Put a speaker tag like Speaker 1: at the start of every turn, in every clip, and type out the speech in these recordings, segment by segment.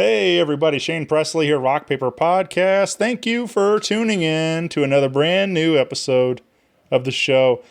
Speaker 1: Hey everybody, Shane Presley here, Rock Paper Podcast. Thank you for tuning in to another brand new episode of the show.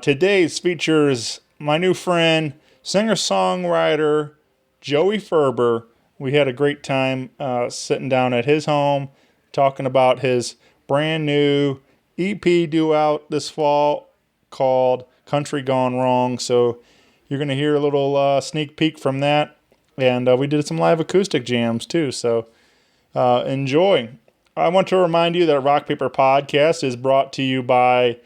Speaker 1: Today's features my new friend, singer-songwriter Joey Ferber. We had a great time sitting down at his home, talking about his brand new EP due out this fall called Country Gone Wrong. So you're going to hear a little sneak peek from that. And we did some live acoustic jams too, so enjoy. I want to remind you that Rock Paper Podcast is brought to you by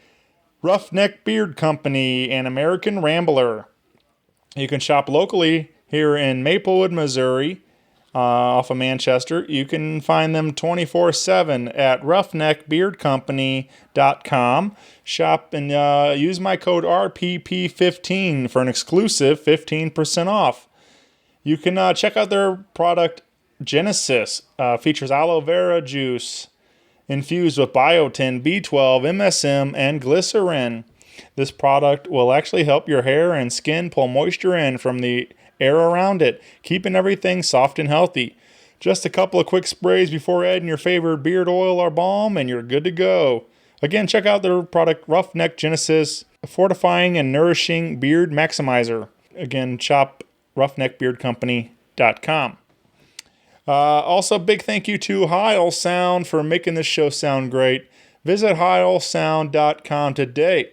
Speaker 1: Roughneck Beard Company and American Rambler. You can shop locally here in Maplewood, Missouri, off of Manchester. You can find them 24/7 at roughneckbeardcompany.com. Shop and use my code RPP15 for an exclusive 15% off. You can check out their product, Genesis. Features aloe vera juice infused with biotin, B12, MSM, and glycerin. This product will actually help your hair and skin pull moisture in from the air around it, keeping everything soft and healthy. Just a couple of quick sprays before adding your favorite beard oil or balm, and you're good to go. Again, check out their product, Roughneck Genesis, a fortifying and nourishing beard maximizer. Again, shop roughneckbeardcompany.com. Also, big thank you to Heil Sound for making this show sound great. Visit heilsound.com today.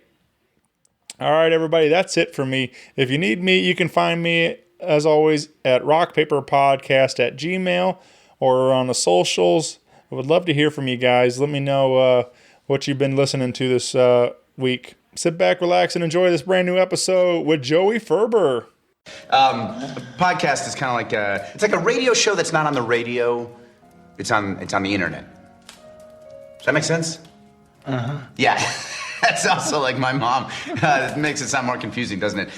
Speaker 1: All right, everybody, that's it for me. If you need me, you can find me, as always, at rockpaperpodcast@gmail or on the socials. I would love to hear from you guys. Let me know what you've been listening to this week. Sit back, relax, and enjoy this brand new episode with Joey Ferber.
Speaker 2: Podcast is kind of like it's like a radio show that's not on the radio. It's on the internet. Does that make sense? Uh-huh. Yeah. That's also like my mom. It makes it sound more confusing, doesn't it?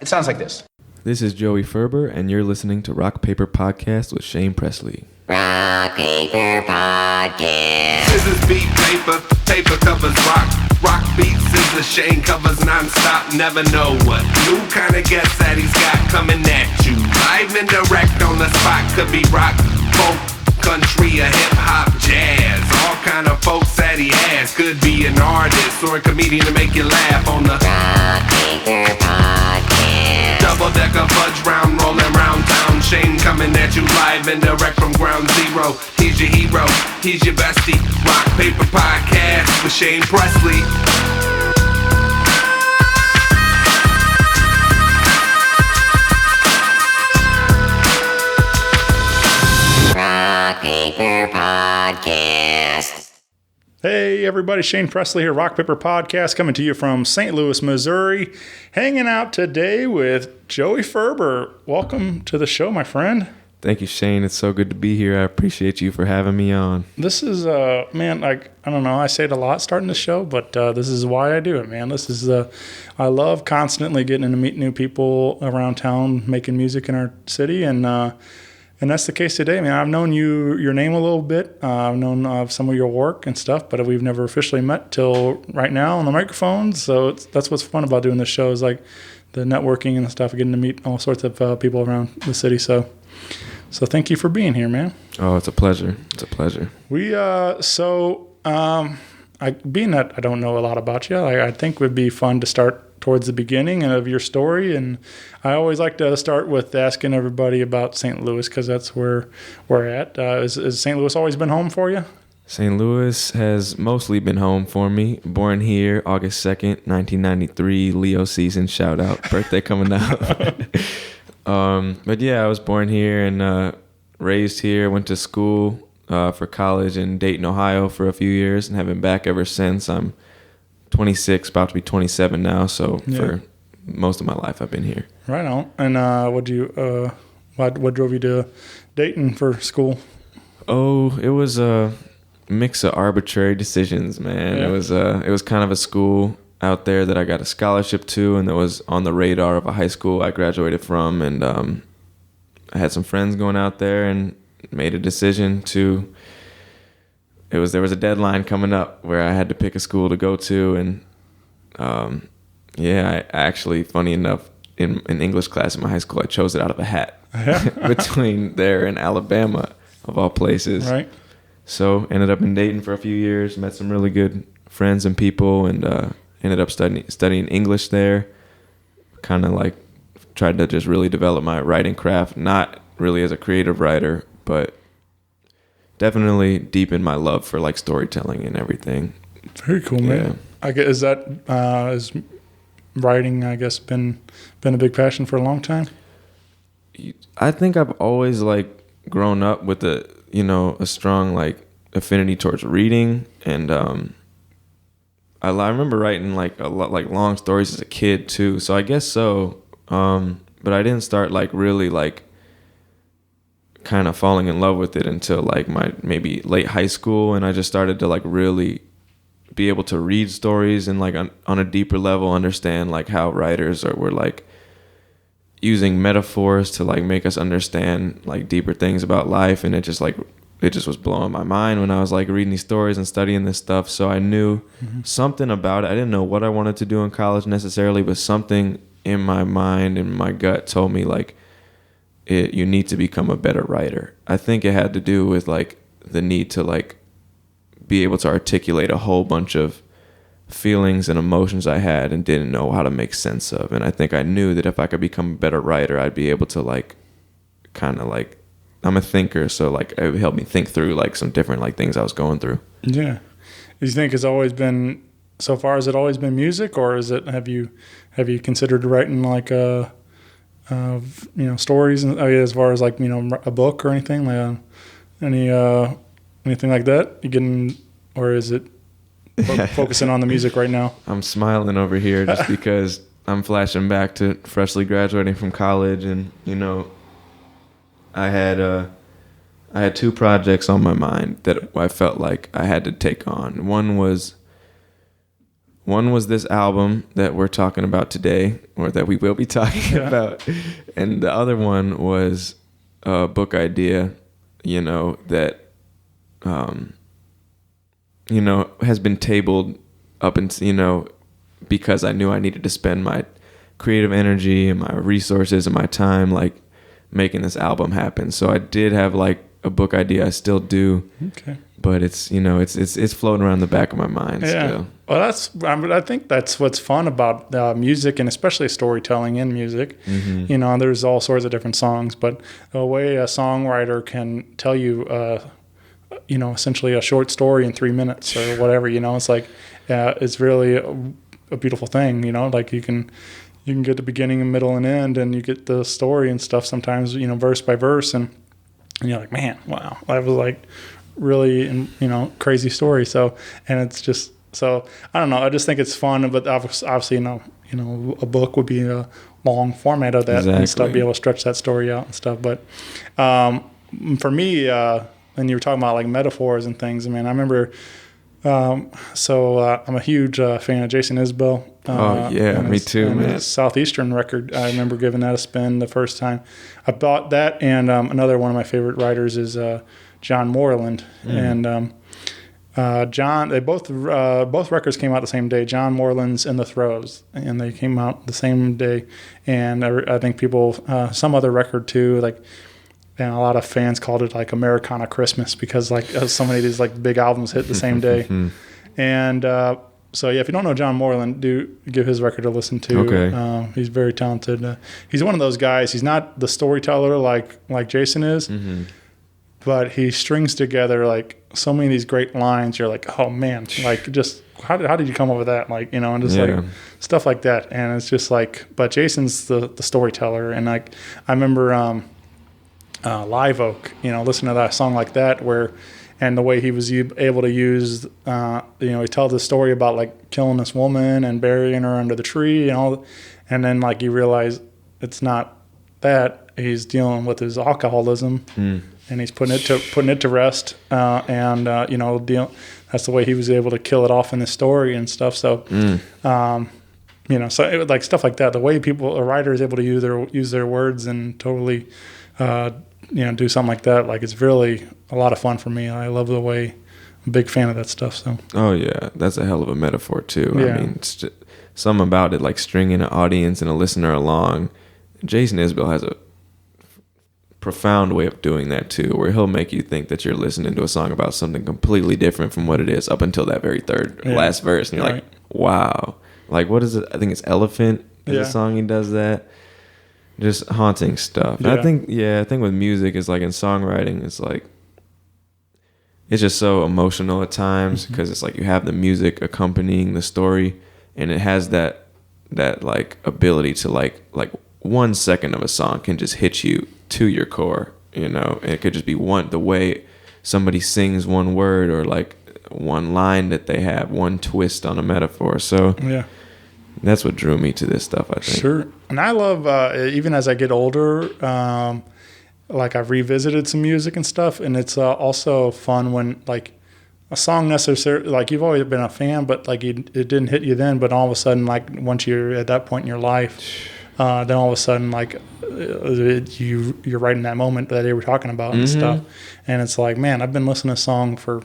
Speaker 2: It sounds like this.
Speaker 3: This is Joey Ferber, and you're listening to Rock Paper Podcast with Shane Presley.
Speaker 4: Rock Paper Podcast.
Speaker 5: This is beat paper, paper covers rock. Rock beats, scissors, Shane covers non-stop. Never know what new kind of guests that he's got coming at you. Live and direct on the spot. Could be rock, folk, country, or hip-hop, jazz. All kind of folks that he has. Could be an artist or a comedian to make you laugh on the
Speaker 4: Rock Paper Podcast.
Speaker 5: double-decker fudge round, rolling round town. Shane coming at you live and direct from ground zero. He's your hero, he's your bestie. Rock Paper Podcast with Shane Presley.
Speaker 4: Rock Paper Podcast.
Speaker 1: Hey everybody, Shane Presley here, Rock Paper Podcast, coming to you from St. Louis, Missouri. Hanging out today with Joey Ferber. Welcome to the show, my friend.
Speaker 3: Thank you, Shane. It's so good to be here. I appreciate you for having me on.
Speaker 1: This is, man, like, I don't know, I say it a lot starting the show, but this is why I do it, man. This is, I love constantly getting to meet new people around town making music in our city, and that's the case today. I mean, I've known your name a little bit. I've known some of your work and stuff, but we've never officially met till right now on the microphones. So that's what's fun about doing this show is like the networking and the stuff, getting to meet all sorts of people around the city. So thank you for being here, man.
Speaker 3: Oh, it's a pleasure. It's a pleasure.
Speaker 1: Being that I don't know a lot about you, I think it would be fun to start towards the beginning of your story, and I always like to start with asking everybody about St. Louis because that's where we're at. Has St. Louis always been home for you?
Speaker 3: St. Louis has mostly been home for me. Born here, August 2nd, 1993, Leo season, shout out, birthday coming up. But yeah, I was born here and raised here, went to school for college in Dayton, Ohio for a few years and have been back ever since. I'm 26, about to be 27 now, so for most of my life I've been here.
Speaker 1: Right on. And what drove you to Dayton for school?
Speaker 3: Oh, it was a mix of arbitrary decisions, man.
Speaker 1: Yeah.
Speaker 3: It was kind of a school out there that I got a scholarship to, and that was on the radar of a high school I graduated from, and I had some friends going out there and made a decision to. There was a deadline coming up where I had to pick a school to go to, and I actually, funny enough, in English class in my high school, I chose it out of a hat between there and Alabama, of all places.
Speaker 1: Right.
Speaker 3: So ended up in Dayton for a few years, met some really good friends and people, and ended up studying English there. Kind of like tried to just really develop my writing craft, not really as a creative writer, but definitely deepen my love for like storytelling and everything.
Speaker 1: Very cool, man.
Speaker 3: Yeah.
Speaker 1: I guess is writing, I guess, been a big passion for a long time?
Speaker 3: I think I've always like grown up with a strong like affinity towards reading, and I remember writing like a lot like long stories as a kid too. So I guess so, but I didn't start like really like kind of falling in love with it until like my maybe late high school, and I just started to like really be able to read stories and like on a deeper level understand like how writers were like using metaphors to like make us understand like deeper things about life. And it just was blowing my mind when I was like reading these stories and studying this stuff. So I knew something about it. I didn't know what I wanted to do in college necessarily, but something in my mind and my gut told me like you need to become a better writer. I think it had to do with like the need to like be able to articulate a whole bunch of feelings and emotions I had and didn't know how to make sense of. And I think I knew that if I could become a better writer, I'd be able to like kind of like, I'm a thinker, so like it would help me think through like some different like things I was going through.
Speaker 1: Yeah. Do you think it's always been, so far, has it always been music, or is it, have you considered writing like stories and as far as like, a book or anything, like anything like that? You getting, or is it focusing on the music right now?
Speaker 3: I'm smiling over here just because I'm flashing back to freshly graduating from college, and I had two projects on my mind that I felt like I had to take on. One was this album that we're talking about today, or that we will be talking about, and the other one was a book idea, that has been tabled up and because I knew I needed to spend my creative energy and my resources and my time like making this album happen. So I did have like a book idea. I still do. Okay. But it's it's floating around the back of my mind still.
Speaker 1: Well, I think that's what's fun about music, and especially storytelling in music. Mm-hmm. There's all sorts of different songs, but the way a songwriter can tell you essentially a short story in 3 minutes or whatever, it's like, it's really a beautiful thing, like you can get the beginning and middle and end, and you get the story and stuff sometimes, verse by verse, and you're like, man, wow, that was like really, crazy story. So, and it's just, so I don't know, I just think it's fun, but obviously, a book would be a long format of that. Exactly. And stuff, be able to stretch that story out and stuff. But for me, and you were talking about like metaphors and things. I mean, I remember. I'm a huge fan of Jason Isbell.
Speaker 3: Me too, man.
Speaker 1: His Southeastern record, I remember giving that a spin the first time. I bought that, and another one of my favorite writers is John Moreland. And John, they both records came out the same day. John Moreland's In the Throes, and they came out the same day. And I think people, some other record too, like. And a lot of fans called it like Americana Christmas because like so many of these like big albums hit the same day. And so yeah, if you don't know John Moreland, do give his record a listen to. Okay. He's very talented. He's one of those guys. He's not the storyteller like Jason is, but he strings together like so many of these great lines. You're like, oh man, like just how did you come up with that? Like, and just like stuff like that. And it's just like, but Jason's the storyteller. And like I remember. Live Oak, listen to that song like that, and the way he was able to use, he tells the story about like killing this woman and burying her under the tree and all, and then like you realize it's not that, he's dealing with his alcoholism, and he's putting it to rest, and that's the way he was able to kill it off in the story and stuff. So, so it was like stuff like that. The way a writer is able to use their words and totally. Do something like that. Like it's really a lot of fun for me. I love the way. I'm a big fan of that stuff. So.
Speaker 3: Oh yeah, that's a hell of a metaphor too. Yeah. I mean, something about it, like stringing an audience and a listener along. Jason Isbell has a profound way of doing that too, where he'll make you think that you're listening to a song about something completely different from what it is up until that very last verse, and you're like, wow, like what is it? I think it's Elephant is a song he does that. Just haunting stuff. Yeah. I think with music is like in songwriting, it's like it's just so emotional at times because it's like you have the music accompanying the story, and it has that like ability to like 1 second of a song can just hit you to your core, you know. And it could just be the way somebody sings one word or like one line that they have, one twist on a metaphor. So that's what drew me to this stuff, I think.
Speaker 1: Sure. And I love, even as I get older, like I've revisited some music and stuff, and it's also fun when like a song necessarily, like you've always been a fan, but like it didn't hit you then, but all of a sudden, like once you're at that point in your life, then all of a sudden, like you're right in that moment that they were talking about and stuff, and it's like, man, I've been listening to a song for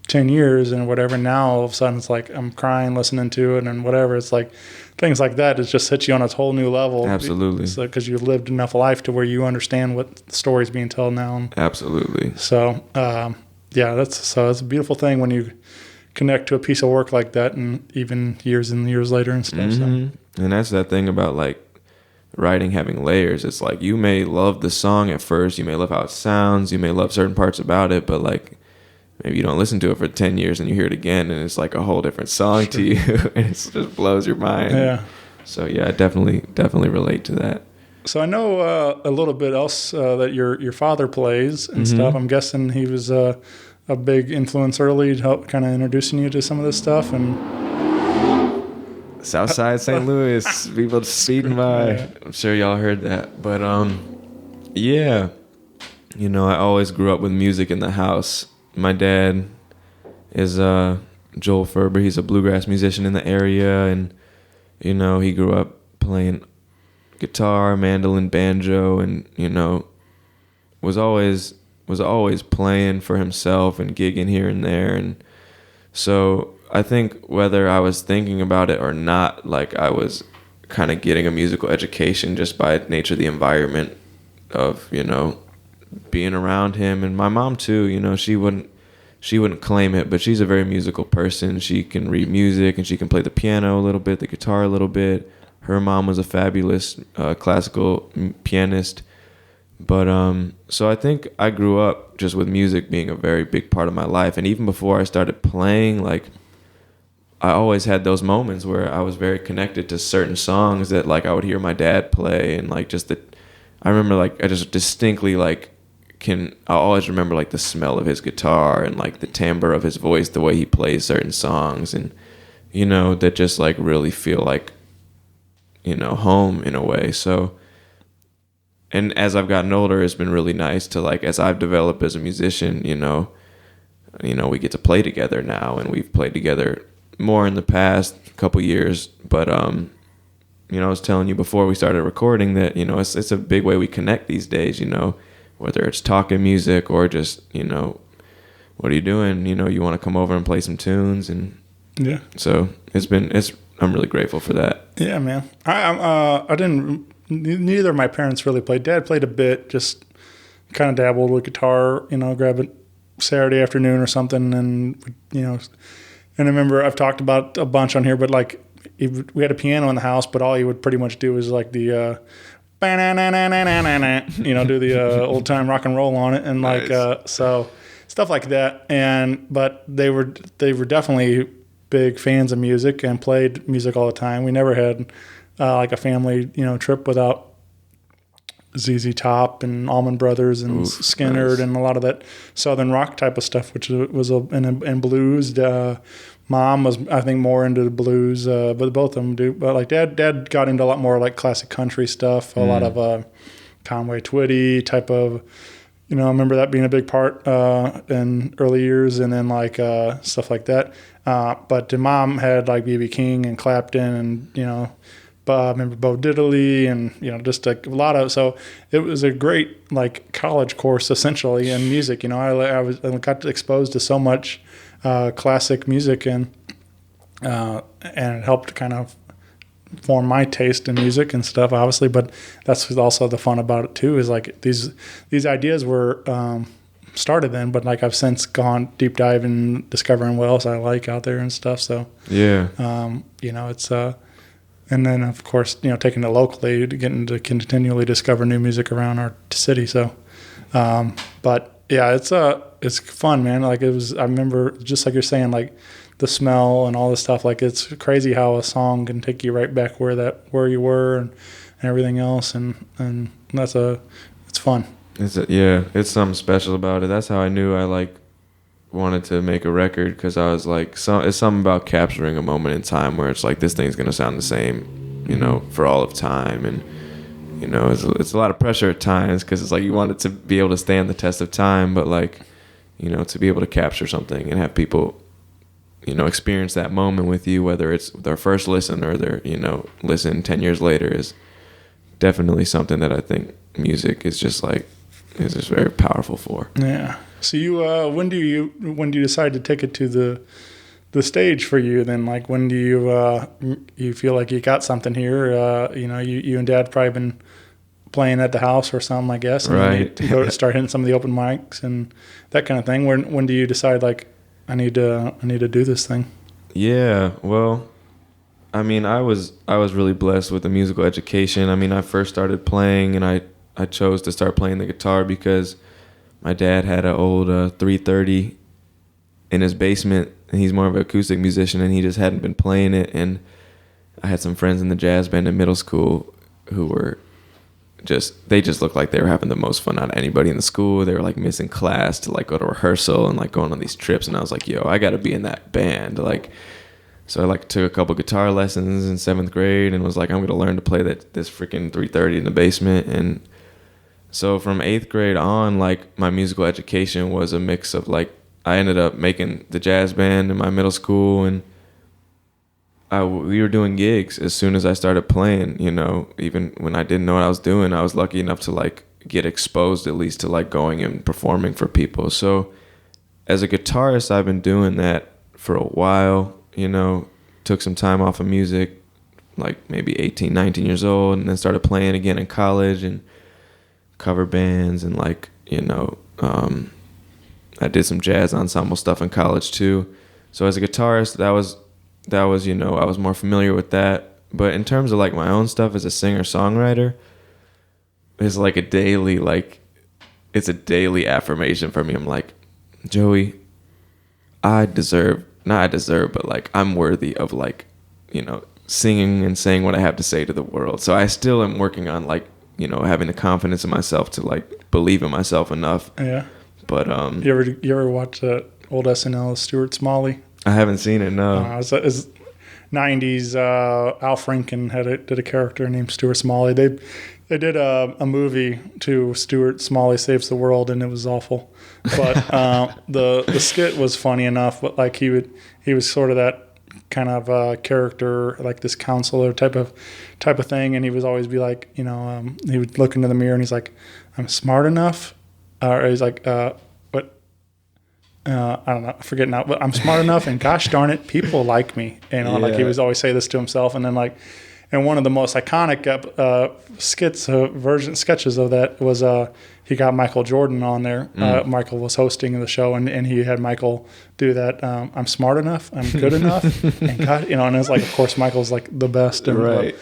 Speaker 1: 10 years and whatever. Now all of a sudden it's like I'm crying listening to it and whatever. It's like things like that. It just hits you on a whole new level.
Speaker 3: Absolutely.
Speaker 1: Because you've lived enough life to where you understand what the story's being told now.
Speaker 3: Absolutely.
Speaker 1: So it's a beautiful thing when you connect to a piece of work like that, and even years and years later and stuff. So.
Speaker 3: And that's that thing about like writing having layers. It's like you may love the song at first, you may love how it sounds, you may love certain parts about it, but like maybe you don't listen to it for 10 years and you hear it again and it's like a whole different song to you and it just blows your mind. Yeah. So yeah, I definitely relate to that.
Speaker 1: So I know a little bit else that your father plays and stuff. I'm guessing he was a big influence early to help kind of introducing you to some of this stuff. And
Speaker 3: Southside St. Louis, people speeding by. Yeah. I'm sure y'all heard that. But yeah, you know, I always grew up with music in the house. My dad is Joel Ferber. He's a bluegrass musician in the area, and you know, he grew up playing guitar, mandolin, banjo, and you know, was always playing for himself and gigging here and there. And so I think whether I was thinking about it or not, like I was kind of getting a musical education just by nature of the environment of, you know, being around him. And my mom too, you know, she wouldn't claim it, but she's a very musical person. She can read music and she can play the piano a little bit, the guitar a little bit. Her mom was a fabulous classical pianist. But so I think I grew up just with music being a very big part of my life. And even before I started playing, like I always had those moments where I was very connected to certain songs that like I would hear my dad play, and like just I remember like I just distinctly like I always remember like the smell of his guitar and like the timbre of his voice, the way he plays certain songs, and you know, that just like really feel like, you know, home in a way. So, and as I've gotten older, it's been really nice to like, as I've developed as a musician, you know, we get to play together now, and we've played together more in the past couple years. But you know, I was telling you before we started recording that, you know, it's a big way we connect these days, you know, whether it's talking music or just, you know, what are you doing? You know, you want to come over and play some tunes. And yeah, so I'm really grateful for that.
Speaker 1: Yeah, man. Neither of my parents really played. Dad played a bit, just kind of dabbled with guitar, you know, grab it Saturday afternoon or something. And, you know, and I remember I've talked about a bunch on here, but like we had a piano in the house, but all he would pretty much do was like the, you know, do the old time rock and roll on it. And like, so stuff like that. But they were definitely big fans of music and played music all the time. We never had like a family, you know, trip without ZZ Top and Allman Brothers and Skynyrd and a lot of that southern rock type of stuff, which was and blues. Mom was, I think, more into the blues, but both of them do. But like Dad got into a lot more like classic country stuff, a lot of Conway Twitty type of, you know, I remember that being a big part in early years, and then like stuff like that. But the mom had like B.B. King and Clapton and, you know, I remember Bo Diddley and, you know, just like a lot of, so it was a great like college course essentially in music. You know, I got exposed to so much classic music and it helped kind of formed my taste in music and stuff, obviously. But that's also the fun about it too. Is like these ideas were started then, but like I've since gone deep dive and discovering what else I like out there and stuff. So
Speaker 3: Yeah.
Speaker 1: it's and then of course taking it locally, getting to continually discover new music around our city. So, but yeah, it's fun, man. Like I remember just like you're saying, like the smell and all this stuff. Like it's crazy how a song can take you right back where you were and everything else, and it's fun.
Speaker 3: It's something special about it. That's how I knew I wanted to make a record, because I was like, it's something about capturing a moment in time where it's like this thing's gonna sound the same, for all of time, and it's a lot of pressure at times because it's like you want it to be able to stand the test of time, but to be able to capture something and have people experience that moment with you, whether it's their first listen or their listen 10 years later, is definitely something that I think music is just very powerful for.
Speaker 1: Yeah. So you when do you decide to take it to the stage for you? Then like when do you feel like you got something here? You and Dad probably been playing at the house or something, I guess. And
Speaker 3: right.
Speaker 1: to go start hitting some of the open mics and that kind of thing. When do you decide like I need to do this thing?
Speaker 3: Yeah. Well, I mean, I was really blessed with the musical education. I mean, I first started playing and I chose to start playing the guitar because my dad had an old 330 in his basement, and he's more of an acoustic musician, and he just hadn't been playing it. And I had some friends in the jazz band in middle school who were they just looked like they were having the most fun out of anybody in the school. They were like missing class to like go to rehearsal and like going on these trips. And I was like, yo, I got to be in that band. So I took a couple guitar lessons in 7th grade and was like, I'm going to learn to play this freaking 330 in the basement. And so from 8th grade on, like my musical education was a mix of like, I ended up making the jazz band in my middle school, and we were doing gigs as soon as I started playing, even when I didn't know what I was doing. I was lucky enough to like get exposed at least to like going and performing for people. So as a guitarist, I've been doing that for a while, took some time off of music, like maybe 18, 19 years old, and then started playing again in college and cover bands and I did some jazz ensemble stuff in college too. So as a guitarist, that was I was more familiar with that. But in terms of like my own stuff as a singer-songwriter, it's like it's a daily affirmation for me. I'm like, Joey, but like I'm worthy of like, singing and saying what I have to say to the world. So I still am working on like, having the confidence in myself to like believe in myself enough.
Speaker 1: Yeah.
Speaker 3: But
Speaker 1: you ever watch that old SNL Stuart Smalley?
Speaker 3: I haven't seen it. No.
Speaker 1: It's 90s. Al Franken did a character named Stuart Smalley. They did a movie to Stuart Smalley Saves the World, and it was awful. But the skit was funny enough. But like he was sort of that kind of character, like this counselor type of thing, and he would always be like, he would look into the mirror and he's like, I'm smart enough, or he's like, I don't know, I forget now, but I'm smart enough, and gosh darn it, people like me. Like he was always say this to himself, and then like, and one of the most iconic sketches of that was he got Michael Jordan on there. Michael was hosting the show, and he had Michael do that. I'm smart enough, I'm good enough, and God, and it's like, of course, Michael's like the best. And,
Speaker 3: right.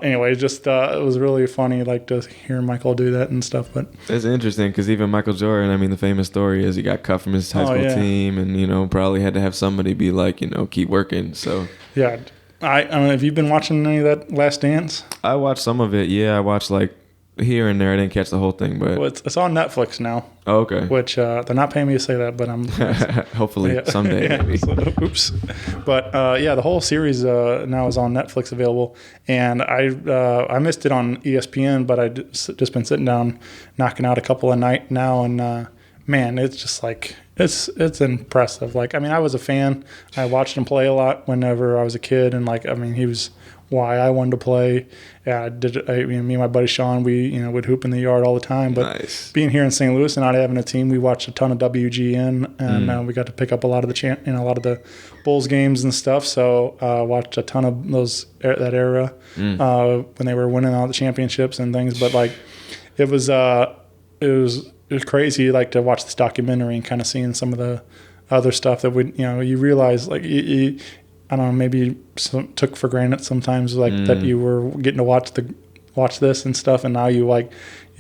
Speaker 1: Anyway, just it was really funny, like to hear Michael do that and stuff. But
Speaker 3: it's interesting because even Michael Jordan, I mean, the famous story is he got cut from his high school team, and probably had to have somebody be like, keep working. So
Speaker 1: yeah, I don't know. Have you been watching any of that Last Dance?
Speaker 3: I watched some of it. Yeah, I watched like here and there. I didn't catch the whole thing, but
Speaker 1: it's on Netflix now.
Speaker 3: Oh, okay.
Speaker 1: Which they're not paying me to say that, but I'm
Speaker 3: hopefully someday. Maybe.
Speaker 1: So, oops. But the whole series now is on Netflix available, and I missed it on ESPN, but I just been sitting down knocking out a couple a night now, and man, it's just like it's impressive. Like, I mean, I was a fan. I watched him play a lot whenever I was a kid, and like, I mean, he was why I wanted to play. Yeah, me and my buddy Sean, we would hoop in the yard all the time. But
Speaker 3: Nice.
Speaker 1: being here in St. Louis and not having a team, we watched a ton of WGN, and we got to pick up a lot of the a lot of the Bulls games and stuff. So watched a ton of that era when they were winning all the championships and things. But like, it was crazy, like, to watch this documentary and kind of seeing some of the other stuff that you realize, like, I don't know, maybe took for granted sometimes, like that you were getting to watch this and stuff, and now you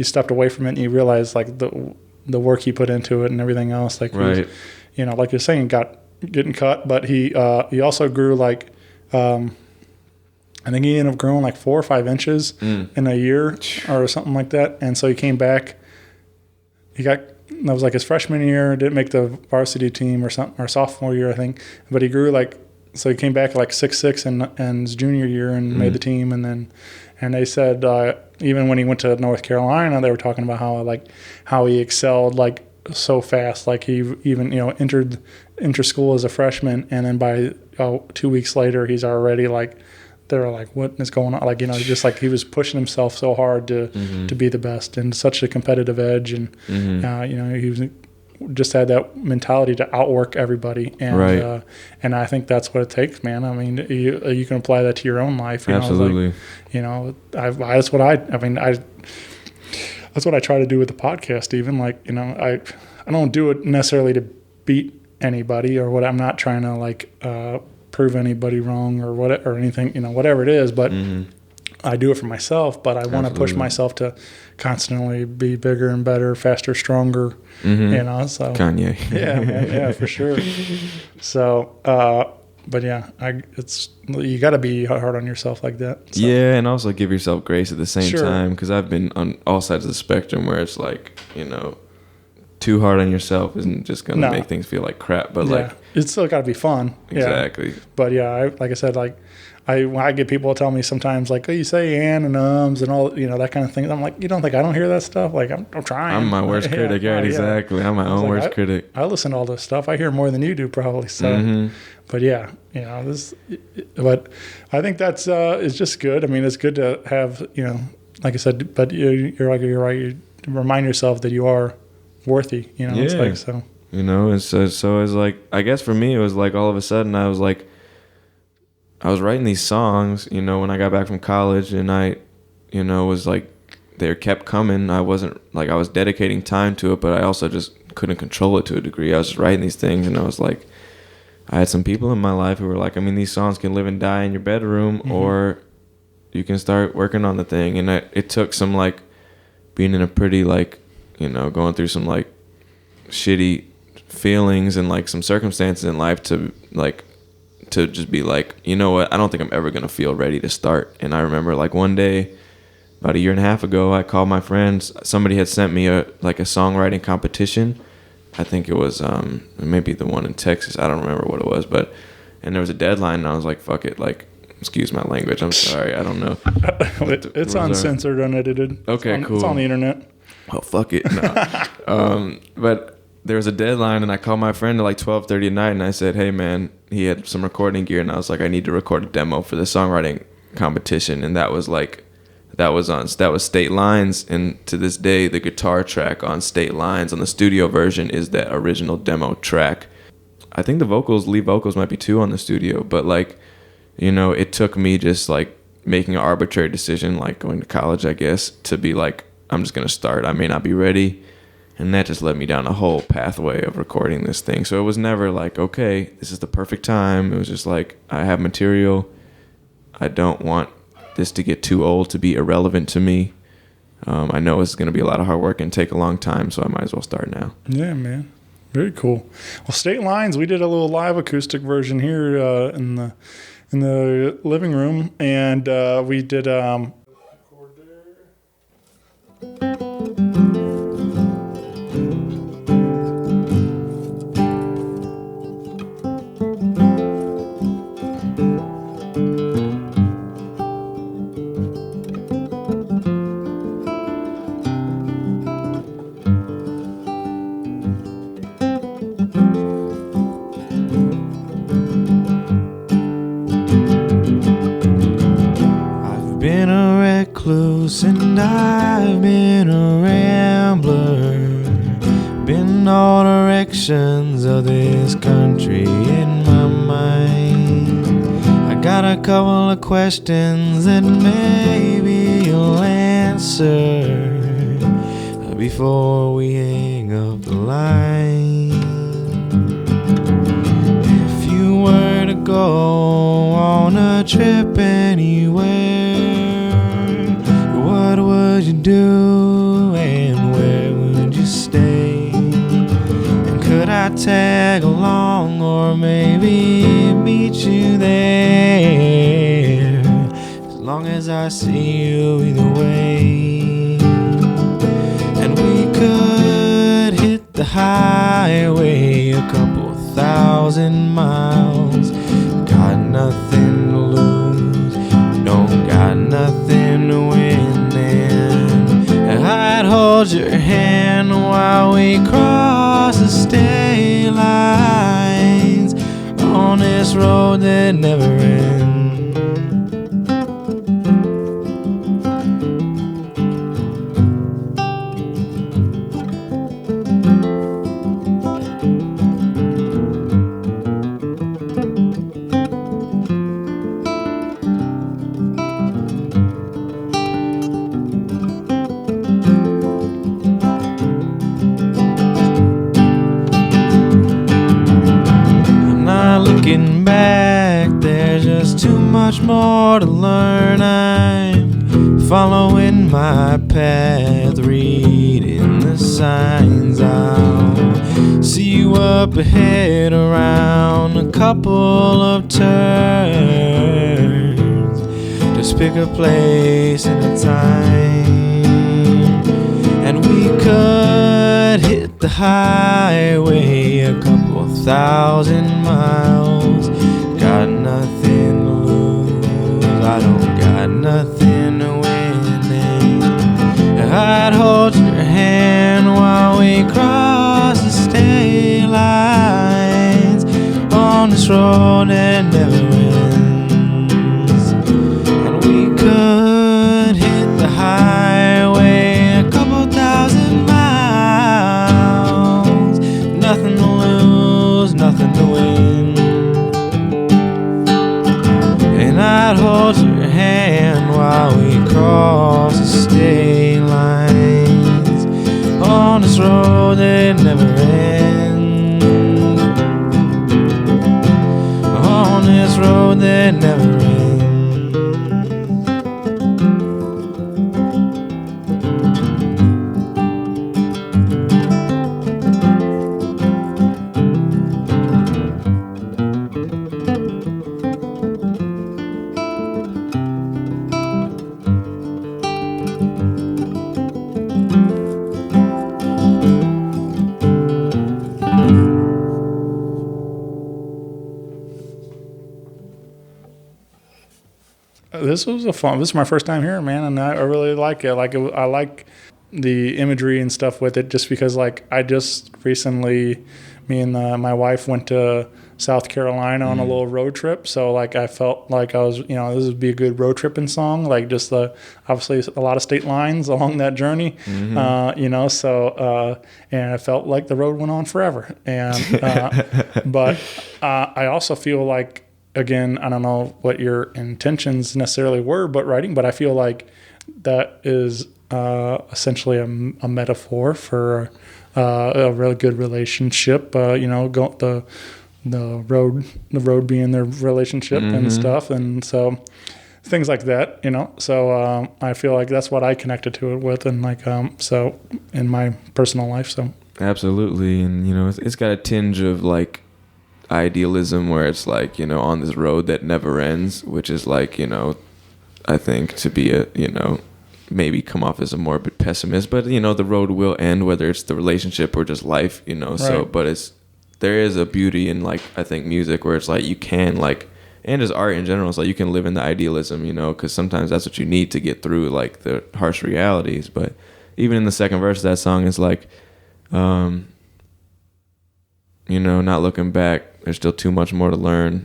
Speaker 1: stepped away from it and you realize like the work he put into it and everything else. Like,
Speaker 3: Right.
Speaker 1: Like you're saying, getting cut, but he also grew like, I think he ended up growing like 4 or 5 inches in a year or something like that, and so he came back. That was like his freshman year, didn't make the varsity team or something, or sophomore year, I think, but he grew like. So he came back like 6'6" in his junior year and made the team, and they said even when he went to North Carolina, they were talking about how he excelled like so fast. Like, he even entered school as a freshman, and then by 2 weeks later, he's already like, they were like, what is going on? Like, just like he was pushing himself so hard to be the best, and such a competitive edge, and he was. Just had that mentality to outwork everybody, and
Speaker 3: Right.
Speaker 1: And I think that's what it takes, man. I mean, you can apply that to your own life.
Speaker 3: Absolutely.
Speaker 1: That's what that's what I try to do with the podcast. Even like, I don't do it necessarily to beat anybody or what. I'm not trying to like prove anybody wrong or what or anything, whatever it is, but. I do it for myself, but I want to push myself to constantly be bigger and better, faster, stronger. So
Speaker 3: Kanye.
Speaker 1: yeah, man, yeah, for sure. So, but yeah, you got to be hard on yourself like that. So.
Speaker 3: Yeah, and also give yourself grace at the same
Speaker 1: Sure.
Speaker 3: time, because I've been on all sides of the spectrum where it's like, too hard on yourself isn't just going to make things feel like crap, but like
Speaker 1: it's still got to be fun.
Speaker 3: Exactly.
Speaker 1: Yeah. But yeah, like I said, like I get people tell me sometimes like, oh, you say and ums and all, that kind of thing. I'm like, you don't think I don't hear that stuff? Like, I'm trying.
Speaker 3: I'm my worst critic. Right, exactly. I'm my own worst critic.
Speaker 1: I listen to all this stuff. I hear more than you do probably. So, but yeah, but I think that's it's just good. I mean, it's good to have, like I said, but you're right. You remind yourself that you are worthy, it's like, so.
Speaker 3: And so it's like, I guess for me, it was like all of a sudden I was writing these songs, when I got back from college, and I, was like, they kept coming. I wasn't like, I was dedicating time to it, but I also just couldn't control it to a degree. I was just writing these things, and I was like, I had some people in my life who were like, I mean, these songs can live and die in your bedroom, or you can start working on the thing. And it took some like being in a pretty like, going through some like shitty feelings and like some circumstances in life to just be like, you know what, I don't think I'm ever going to feel ready to start. And I remember like one day, about 1.5 years ago, I called my friends. Somebody had sent me a songwriting competition. I think it was maybe the one in Texas. I don't remember what it was, and there was a deadline, and I was like, fuck it, like, excuse my language, I'm sorry, I don't know.
Speaker 1: It's uncensored, unedited.
Speaker 3: Okay, cool.
Speaker 1: It's on the internet.
Speaker 3: Oh, fuck it. No. But there was a deadline, and I called my friend at like 12:30 at night, and I said, hey man, he had some recording gear, and I was like, I need to record a demo for the songwriting competition. And that was State Lines, and to this day the guitar track on State Lines on the studio version is that original demo track. I think the lead vocals might be 2 on the studio, but like, it took me just like making an arbitrary decision, like going to college, I guess, to be like, I'm just gonna start. I may not be ready. And that just led me down a whole pathway of recording this thing. So it was never like, okay, this is the perfect time. It was just like, I have material. I don't want this to get too old to be irrelevant to me. I know it's going to be a lot of hard work and take a long time, so I might as well start now.
Speaker 1: Yeah, man. Very cool. Well, State Lines, we did a little live acoustic version here in the living room, and we did...
Speaker 3: I've been a rambler, been all directions of this country in my mind. I got a couple of questions that maybe you'll answer before we hang up the line. If you were to go on a trip anywhere, what would you do and where would you stay? And could I tag along or maybe meet you there? As long as I see you either way. And we could hit the highway a couple 1,000 miles. Got nothing to lose, don't got nothing to win. And I'd hold your hand while we cross the state lines on this road that never ends. Looking back, there's just too much more to learn. I'm following my path, reading the signs. I'll see you up ahead around a couple of turns. Just pick a place and a time, and we could hit the highway a couple 1,000 miles. Got nothing to lose, I don't got nothing to win. I'd hold your hand while we cross the state lines on this road that never ends. And we could hit the highway a couple 1,000 miles. Nothing to lose, nothing to win. And I'd hold your hand while we cross the state lines on this road that never ends. On this road that never ends.
Speaker 1: This was a fun. This is my first time here, man, and I really like it. I like the imagery and stuff with it, just because I just recently, me and my wife went to South Carolina on a little road trip. So I felt like I was, this would be a good road tripping song. Obviously a lot of state lines along that journey, So and I felt like the road went on forever. And but I also feel like, again, I don't know what your intentions necessarily were, but I feel like that is essentially a metaphor for a really good relationship. The road being their relationship and stuff, and so things like that. So I feel like that's what I connected to it with, and so in my personal life. So
Speaker 3: absolutely, and it's got a tinge of idealism where it's on this road that never ends, which is I think to be maybe come off as a morbid pessimist, but the road will end, whether it's the relationship or just life,
Speaker 1: Right.
Speaker 3: So but there is a beauty in I think music where it's you can and as art in general, it's you can live in the idealism, because sometimes that's what you need to get through the harsh realities. But even in the second verse of that song is not looking back, there's still too much more to learn.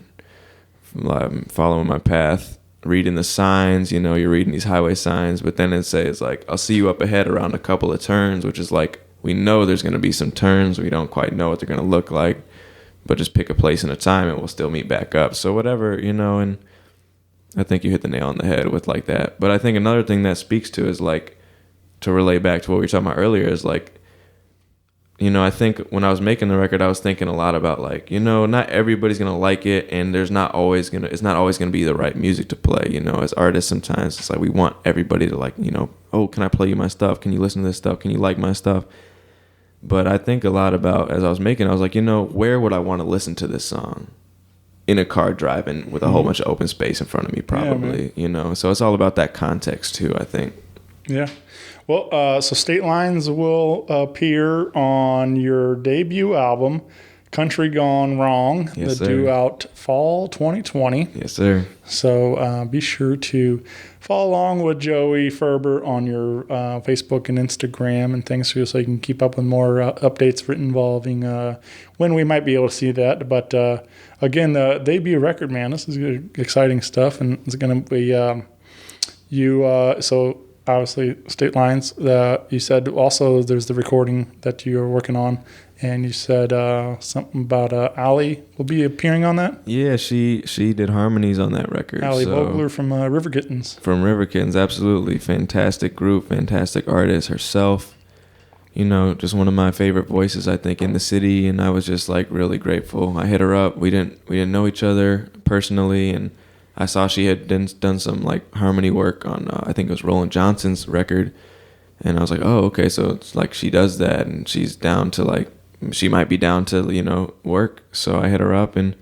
Speaker 3: I'm following my path, reading the signs, you know, you're reading these highway signs, but then it says like, I'll see you up ahead around a couple of turns, which is like, we know there's going to be some turns. We don't quite know what they're going to look like, but just pick a place and a time and we'll still meet back up. So whatever, you know, and I think you hit the nail on the head with like that. But I think another thing that speaks to is like, to relate back to what we were talking about earlier is like, you know, I think when I was making the record, I was thinking a lot about like, you know, not everybody's going to like it, and it's not always going to be the right music to play. You know, as artists, sometimes it's like we want everybody to like, you know, oh, can I play you my stuff? Can you listen to this stuff? Can you like my stuff? But I think a lot about, as I was making, I was like, you know, where would I want to listen to this song? In a car driving with a whole bunch of open space in front of me, probably, you know. So it's all about that context too, I think.
Speaker 1: Yeah. Well, so State Lines will appear on your debut album, Country Gone Wrong,
Speaker 3: Yes,
Speaker 1: the
Speaker 3: sir.
Speaker 1: due out fall 2020.
Speaker 3: Yes, sir.
Speaker 1: So be sure to follow along with Joey Ferber on your Facebook and Instagram and things so you can keep up with more updates involving when we might be able to see that. But again, the debut record, man, this is exciting stuff, and it's going to be so obviously State Lines. You said also there's the recording that you're working on. And you said something about Allie will be appearing on that?
Speaker 3: Yeah, she did harmonies on that record.
Speaker 1: Allie Vogler from River Kittens.
Speaker 3: From River Kittens, absolutely. Fantastic group, fantastic artist herself. You know, just one of my favorite voices, I think, in the city. And I was just like really grateful. I hit her up. We didn't know each other personally, and I saw she had done some like harmony work on I think it was Roland Johnson's record. And I was like, oh, okay, so it's like she does that, and she's down to like, she might be down to, you know, work. So I hit her up and,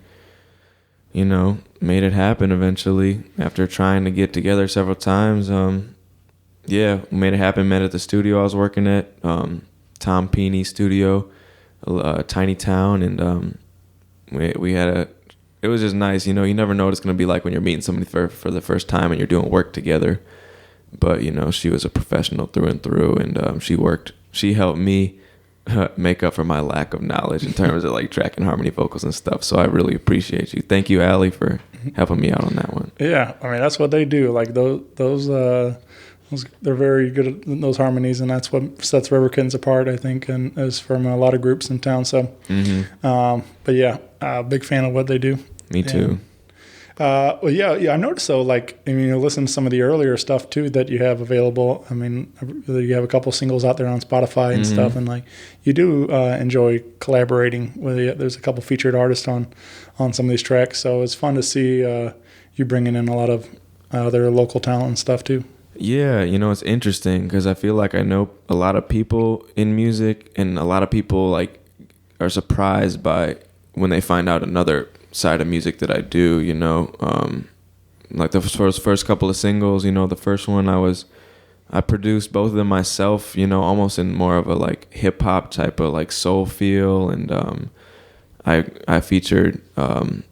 Speaker 3: you know, made it happen eventually after trying to get together several times. Yeah, made it happen. Met at the studio I was working at, Tom Peeney studio, tiny town. And we had it was just nice. You know, you never know what it's going to be like when you're meeting somebody for the first time and you're doing work together. But, you know, she was a professional through and through, and she helped me make up for my lack of knowledge in terms of like tracking harmony vocals and stuff. So I really appreciate you. Thank you, Allie, for helping me out on that one.
Speaker 1: Yeah, I mean, that's what they do. Like those they're very good at those harmonies, and that's what sets River Kittens apart, I think, and is from a lot of groups in town. So, but yeah, big fan of what they do.
Speaker 3: Me too.
Speaker 1: Well, yeah. I noticed though, like, I mean, you listen to some of the earlier stuff too that you have available. I mean, you have a couple singles out there on Spotify and stuff, and like, you do enjoy collaborating with. There's a couple featured artists on some of these tracks, so it's fun to see you bringing in a lot of other local talent and stuff too.
Speaker 3: Yeah, you know, it's interesting because I feel like I know a lot of people in music, and a lot of people like are surprised by when they find out another side of music that I do, you know. Like the first couple of singles, you know, the first one I produced both of them myself, you know, almost in more of a like hip hop type of like soul feel, and I featured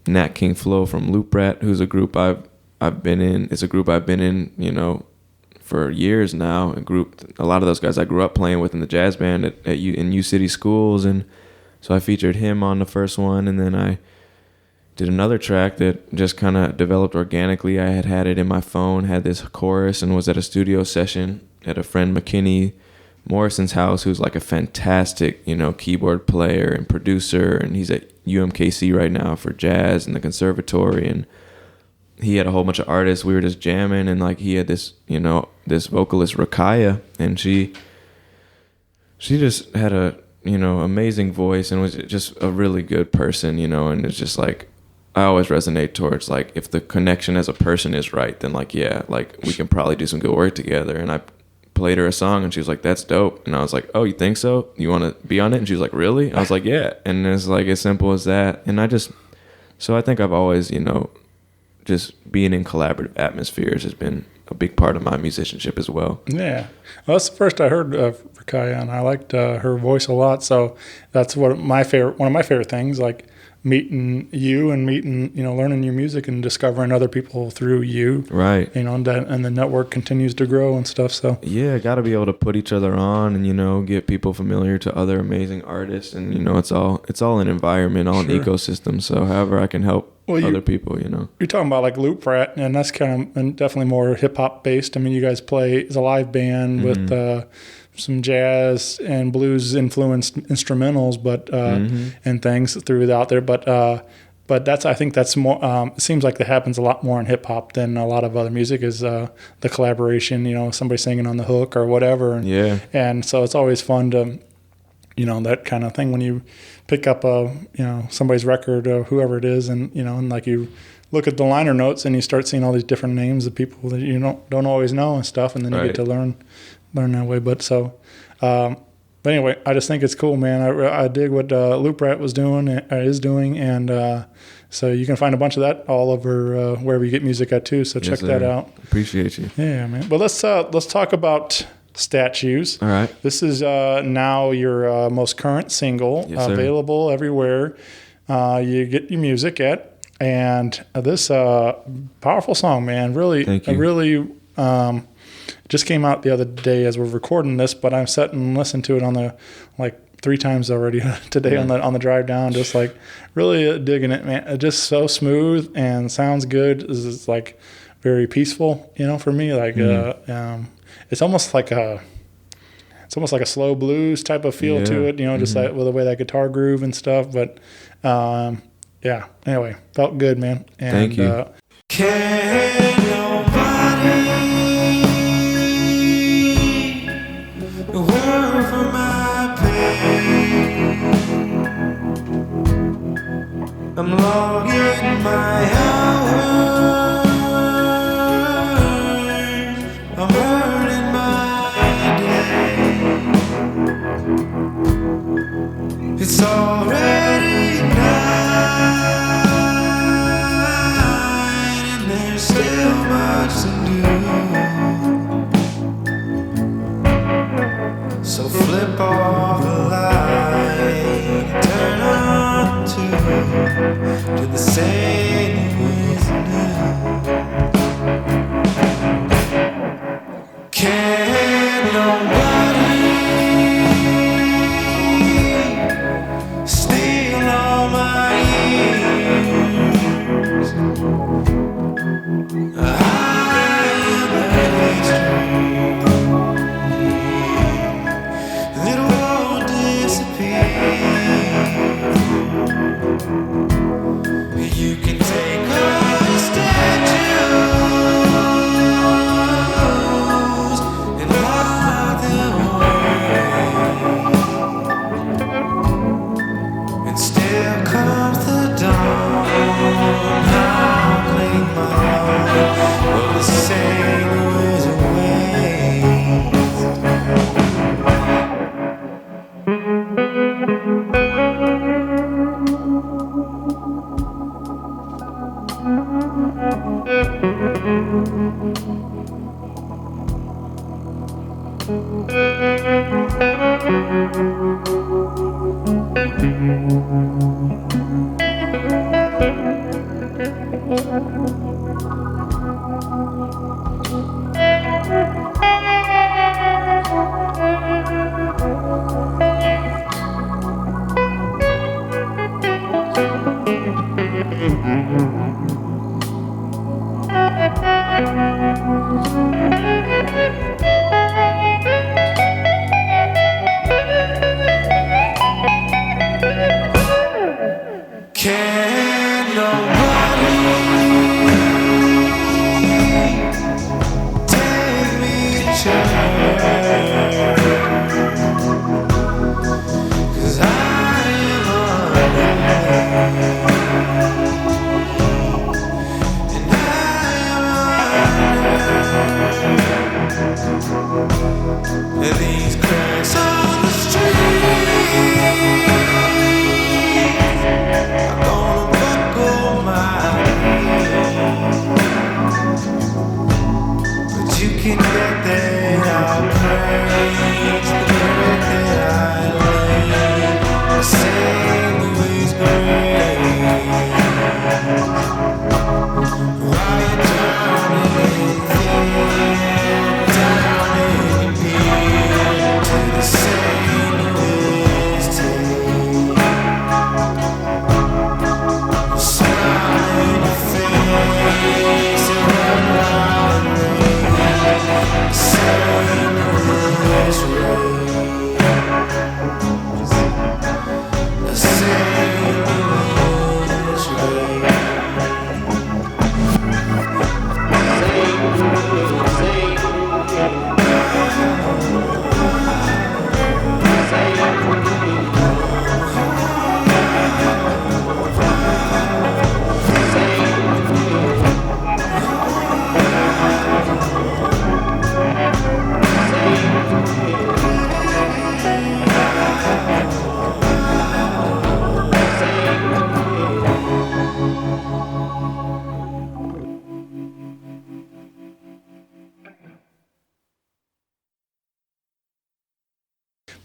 Speaker 3: Nat King Flo from Looprat, who's a group I've been in. It's a group I've been in, you know, for years now. A lot of those guys I grew up playing with in the jazz band in U City schools, and so I featured him on the first one, and then I did another track that just kind of developed organically. I had it in my phone, had this chorus, and was at a studio session at a friend McKinney Morrison's house, who's like a fantastic, you know, keyboard player and producer, and he's at UMKC right now for jazz in the conservatory, and he had a whole bunch of artists. We were just jamming, and like he had this, you know, this vocalist Rakaya, and she just had a, you know, amazing voice and was just a really good person, you know. And it's just like, I always resonate towards like, if the connection as a person is right, then like, yeah, like we can probably do some good work together. And I played her a song and she was like, that's dope. And I was like, oh, you think so? You want to be on it? And she was like, really? I was like, yeah. And it's like as simple as that. And so I think I've always, you know, just being in collaborative atmospheres has been a big part of my musicianship as well.
Speaker 1: Yeah. Well, that's the first I heard of Rakaya, and I liked her voice a lot. So that's one of my favorite things, like meeting you and you know, learning your music and discovering other people through you. Right. You know, and the network continues to grow and stuff. So
Speaker 3: yeah, got to be able to put each other on and, you know, get people familiar to other amazing artists. And, you know, it's all an environment, all an ecosystem. So however I can help other people, you know.
Speaker 1: You're talking about like Looprat, and that's kind of and definitely more hip hop based. I mean, you guys play as a live band with some jazz and blues influenced instrumentals, but and things throughout there. But I think that's more. It seems like that happens a lot more in hip hop than a lot of other music. Is the collaboration? You know, somebody singing on the hook or whatever. And so it's always fun to, you know, that kind of thing when you pick up somebody's record or whoever it is, and you know, and like you look at the liner notes and you start seeing all these different names of people that you don't always know and stuff, and then you get to learn that way. But so. But anyway, I just think it's cool, man. I dig what Looprat is doing, and so you can find a bunch of that all over wherever you get music at too. So check that out.
Speaker 3: Appreciate you.
Speaker 1: Yeah, man. But let's talk about Statues.
Speaker 3: All right.
Speaker 1: This is now your most current single, available everywhere you get your music at, and this powerful song, man. Really,
Speaker 3: thank you.
Speaker 1: Really. Just came out the other day as we're recording this, but I'm sat and listened to it on the 3 times already today on the drive down. Just like really digging it, man. It's just so smooth and sounds good. It's like very peaceful, you know, for me. Like it's almost like a slow blues type of feel to it, you know, just like with the way that guitar groove and stuff. But yeah. Anyway, felt good, man. And,
Speaker 3: thank you.
Speaker 6: Can nobody word for my pain? I'm logging my hours, I'm earning my day. It's already night and there's still much to do. So flip off the light, turn on to the same ways new. Can nobody steal all my years? I am an extreme that won't disappear. You can take all the statues and lock them away, and still comes the dawn. I'll claim my heart of the sailors away. Can nobody take me to church? 'Cause I am unreal, and I am under these cracks on the street. I'm gonna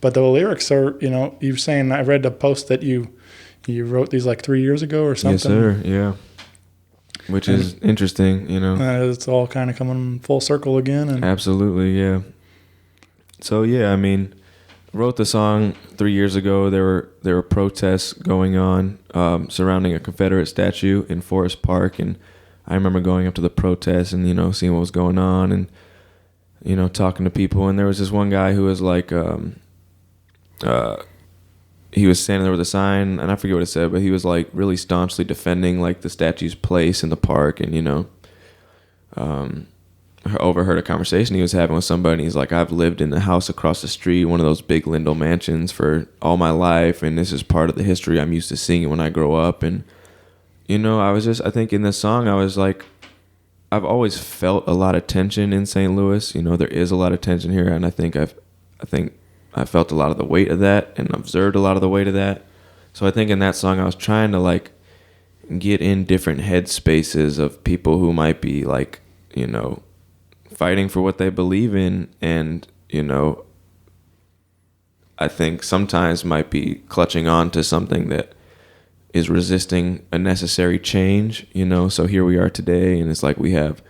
Speaker 1: But the lyrics are, you're saying, I read the post that you wrote these like 3 years ago or something.
Speaker 3: Yes, sir. Yeah. Which is interesting,
Speaker 1: It's all kind of coming full circle again. And
Speaker 3: Absolutely, yeah. So yeah, I mean, wrote the song 3 years ago. There were protests going on surrounding a Confederate statue in Forest Park, and I remember going up to the protest and seeing what was going on and talking to people. And there was this one guy who was like, he was standing there with a sign, and I forget what it said, but he was like really staunchly defending like the statue's place in the park, and overheard a conversation he was having with somebody, and he's like, I've lived in the house across the street, one of those big Lindell mansions, for all my life, and this is part of the history I'm used to seeing when I grow up. And I think in this song I was like, I've always felt a lot of tension in St. Louis. There is a lot of tension here, and I think I felt a lot of the weight of that and observed a lot of the weight of that. So I think in that song I was trying to like get in different headspaces of people who might be like, fighting for what they believe in, and I think sometimes might be clutching on to something that is resisting a necessary change. So here we are today, and it's like we have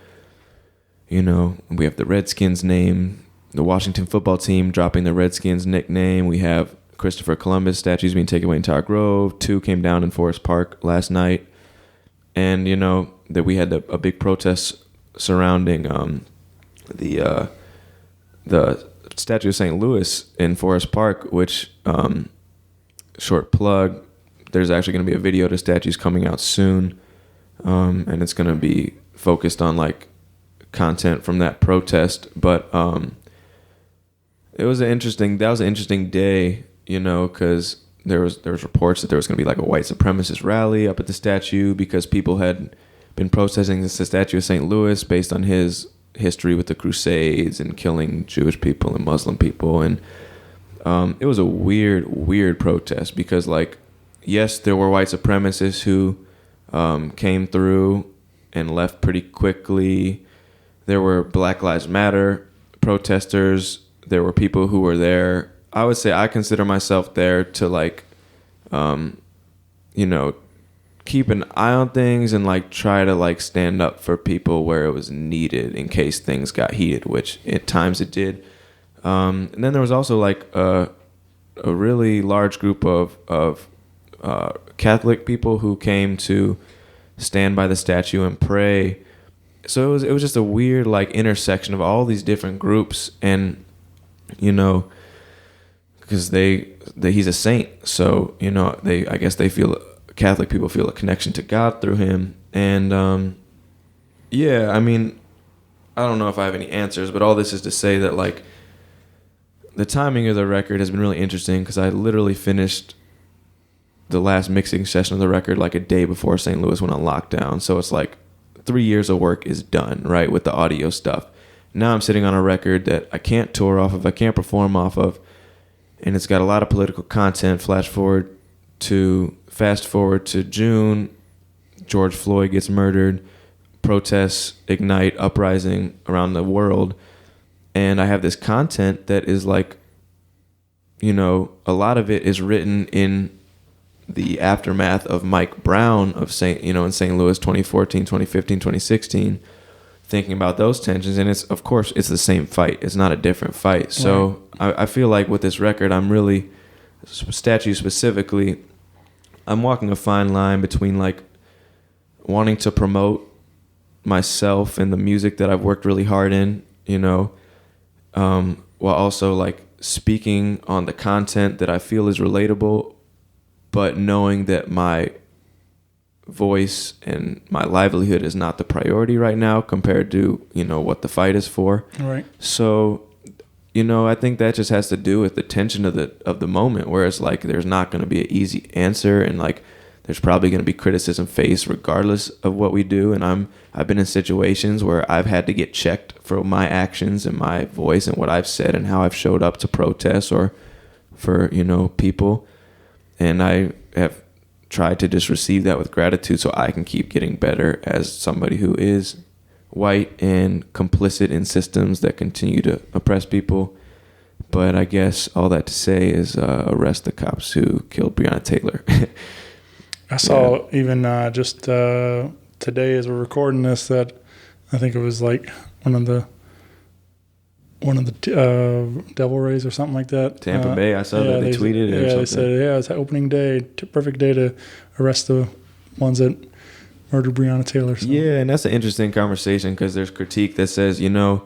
Speaker 3: the Redskins name, the Washington football team dropping the Redskins nickname. We have Christopher Columbus statues being taken away in Tower Grove. 2 came down in Forest Park last night, and that we had a big protest surrounding the statue of St. Louis in Forest Park, which, short plug, there's actually going to be a video to statues coming out soon, and it's going to be focused on like content from that protest. But that was an interesting day, because there was reports that there was going to be like a white supremacist rally up at the statue because people had been protesting the statue of St. Louis based on his history with the Crusades and killing Jewish people and Muslim people. And it was a weird protest because, like, yes, there were white supremacists who came through and left pretty quickly. There were Black Lives Matter protesters. There were people who were there. I would say I consider myself there to like, keep an eye on things and like try to like stand up for people where it was needed in case things got heated, which at times it did. And then there was also like a really large group of Catholic people who came to stand by the statue and pray. So it was just a weird like intersection of all these different groups, and because he's a saint, so I guess they feel, Catholic people feel a connection to God through him. And yeah, I mean, I don't know if I have any answers, but all this is to say that like the timing of the record has been really interesting, because I literally finished the last mixing session of the record like a day before St. Louis went on lockdown. So it's like 3 years of work is done, right, with the audio stuff. Now I'm sitting on a record that I can't tour off of, I can't perform off of, and it's got a lot of political content. Fast forward to June, George Floyd gets murdered, protests ignite, uprising around the world, and I have this content that is like, a lot of it is written in the aftermath of Mike Brown in St. Louis 2014, 2015, 2016, thinking about those tensions. And it's, of course, it's the same fight. It's not a different fight. So right. I feel like with this record, I'm really, statue specifically, I'm walking a fine line between like wanting to promote myself and the music that I've worked really hard in, while also like speaking on the content that I feel is relatable, but knowing that my voice and my livelihood is not the priority right now compared to, what the fight is for.
Speaker 1: Right.
Speaker 3: So, I think that just has to do with the tension of the moment, where it's like there's not going to be an easy answer, and like there's probably going to be criticism faced regardless of what we do. And I've been in situations where I've had to get checked for my actions and my voice and what I've said and how I've showed up to protests or for, people. And I have tried to just receive that with gratitude so I can keep getting better as somebody who is white and complicit in systems that continue to oppress people. But I guess all that to say is arrest the cops who killed Breonna Taylor.
Speaker 1: I saw even just today as we're recording this that I think it was like one of the Devil Rays or something like that.
Speaker 3: Tampa Bay, I saw that they tweeted it or something.
Speaker 1: They said, it's opening day, perfect day to arrest the ones that murdered Breonna Taylor. So.
Speaker 3: Yeah, and that's an interesting conversation because there's critique that says, and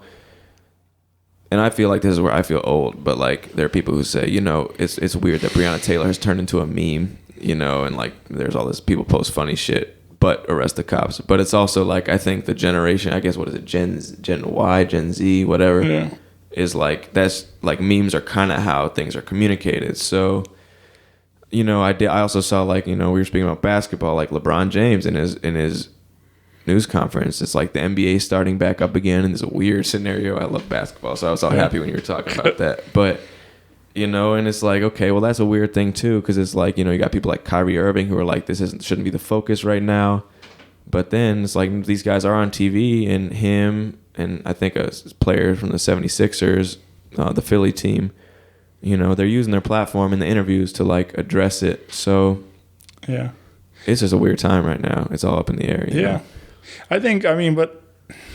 Speaker 3: I feel like this is where I feel old, but like there are people who say, it's weird that Breonna Taylor has turned into a meme, and like there's all this people post funny shit, but arrest the cops. But it's also like I think the generation, I guess what is it, Gen Y, Gen Z, whatever, is like that's like memes are kind of how things are communicated. So, I also saw like we were speaking about basketball, like LeBron James in his news conference. It's like the NBA starting back up again, and it's a weird scenario. I love basketball, so I was all happy when you were talking about that. But and it's like, okay, well, that's a weird thing too, because it's like you got people like Kyrie Irving who are like, shouldn't be the focus right now. But then it's like these guys are on TV, and him and I think a player from the 76ers, the Philly team, they're using their platform in the interviews to like address it. So
Speaker 1: yeah,
Speaker 3: it's just a weird time right now. It's all up in the air. You know?
Speaker 1: I think,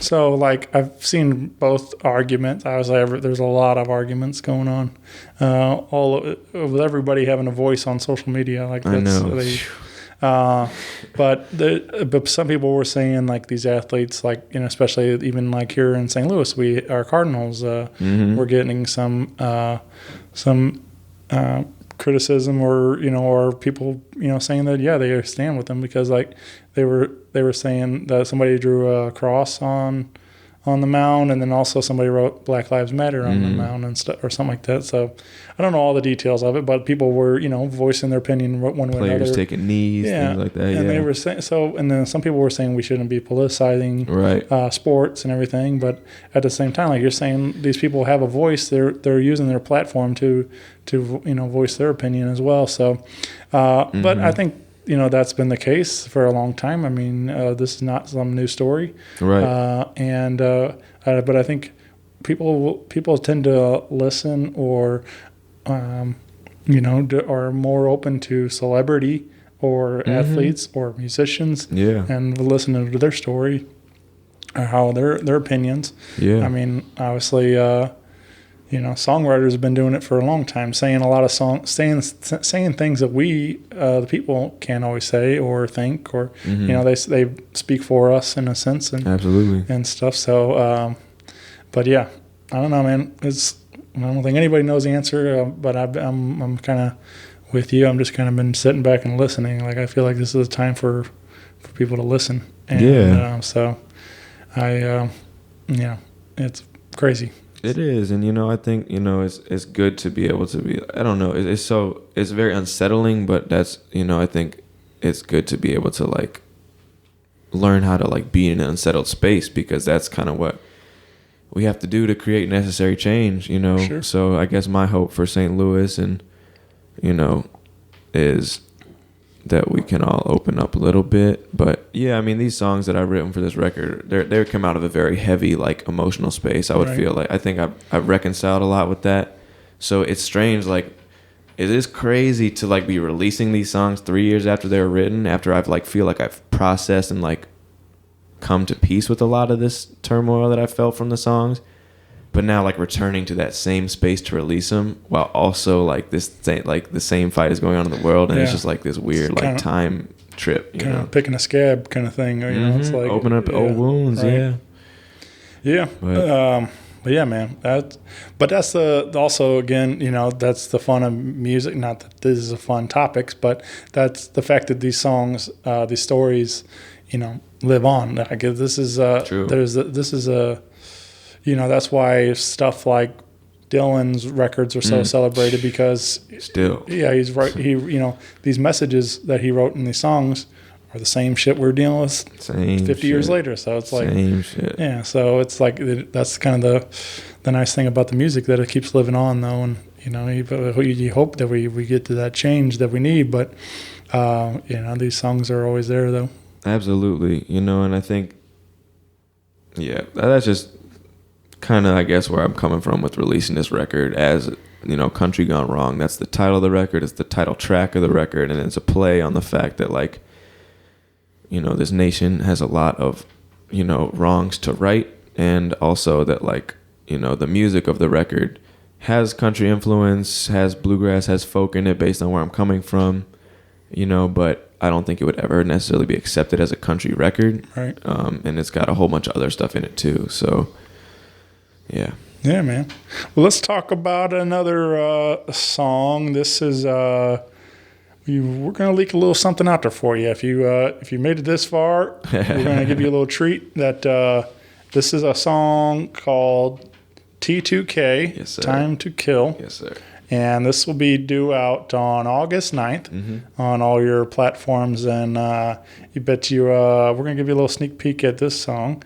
Speaker 1: so like I've seen both arguments. I was like, there's a lot of arguments going on, with everybody having a voice on social media. Like
Speaker 3: I know.
Speaker 1: But some people were saying like these athletes, like especially even like here in St. Louis, our Cardinals, we're getting some criticism or people saying that they stand with them because like they were saying that somebody drew a cross on the mound, and then also somebody wrote Black Lives Matter on the mound and stuff or something like that. So I don't know all the details of it, but people were voicing their opinion one way or another.
Speaker 3: Players taking knees, things like that.
Speaker 1: And they were saying and then some people were saying we shouldn't be politicizing sports and everything, but at the same time, like you're saying, these people have a voice. They're using their platform to voice their opinion as well. So, but I think that's been the case for a long time. I mean, this is not some new story,
Speaker 3: right?
Speaker 1: But I think people tend to listen or are more open to celebrity or athletes or musicians, and listening to their story or how their opinions. Yeah, I mean, obviously. Songwriters have been doing it for a long time, saying a lot of saying things that we, the people, can't always say or think, or they speak for us in a sense, and
Speaker 3: absolutely
Speaker 1: and stuff. So, but yeah, I don't know, man. I don't think anybody knows the answer, but I'm kind of with you. I'm just kind of been sitting back and listening. Like I feel like this is a time for people to listen. And, so it's crazy.
Speaker 3: It is, and I think it's good to be able to be. I don't know. It's very unsettling, but that's I think it's good to be able to like learn how to like be in an unsettled space, because that's kind of what we have to do to create necessary change.
Speaker 1: Sure.
Speaker 3: So I guess my hope for St. Louis and is that we can all open up a little bit. But yeah, I mean, these songs that I've written for this record, they come out of a very heavy, like, emotional space. I would feel like, I think I've reconciled a lot with that. So it's strange, like, it is crazy to like be releasing these songs 3 years after they were written, after I've like feel like I've processed and like come to peace with a lot of this turmoil that I felt from the songs. But now, like, returning to that same space to release them, while also like the same fight is going on in the world, and it's just like this weird like time trip, you know,
Speaker 1: picking a scab kind of thing. It's like
Speaker 3: open up old wounds,
Speaker 1: yeah. But yeah, man. That's also again, that's the fun of music. Not that this is a fun topics, but that's the fact that these songs, these stories, live on. I guess this is
Speaker 3: true.
Speaker 1: This is a. That's why stuff like Dylan's records are so celebrated, because he's right. These messages that he wrote in these songs are the same shit we're dealing with 50 years later. So it's like
Speaker 3: same shit.
Speaker 1: Yeah. So it's like that's kind of the nice thing about the music, that it keeps living on though, and you hope that we get to that change that we need. But these songs are always there though.
Speaker 3: Absolutely, and I think that's just kind of, I guess, where I'm coming from with releasing this record as, you know, Country Gone Wrong. That's the title of the record. It's the title track of the record. And it's a play on the fact that, like, you know, this nation has a lot of, you know, wrongs to right. And also that, like, you know, the music of the record has country influence, has bluegrass, has folk in it based on where I'm coming from, you know, but I don't think it would ever necessarily be accepted as a country record.
Speaker 1: Right.
Speaker 3: And it's got a whole bunch of other stuff in it too. So, yeah.
Speaker 1: Yeah, man. Well, let's talk about another song. This is we're gonna leak a little something out there for you. If you made it this far, we're gonna give you a little treat. That this is a song called T2K.
Speaker 3: Yes, sir.
Speaker 1: Time to Kill.
Speaker 3: Yes, sir.
Speaker 1: And this will be due out on August 9th on all your platforms. And we're going to give you a little sneak peek at this song.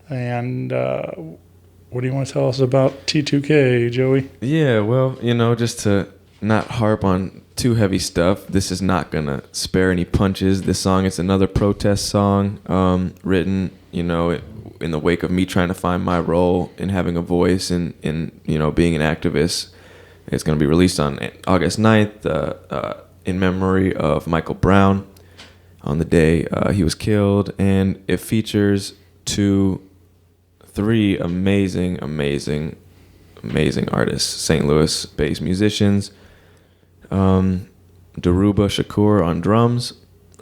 Speaker 1: And what do you want to tell us about T2K, Joey?
Speaker 3: Yeah, well, you know, just to not harp on too heavy stuff, this is not going to spare any punches. This song, it's another protest song written, you know, in the wake of me trying to find my role in having a voice and you know, being an activist. It's going to be released on August 9th in memory of Michael Brown on the day he was killed. And it features three amazing artists, St. Louis-based musicians. Daruba Shakur on drums,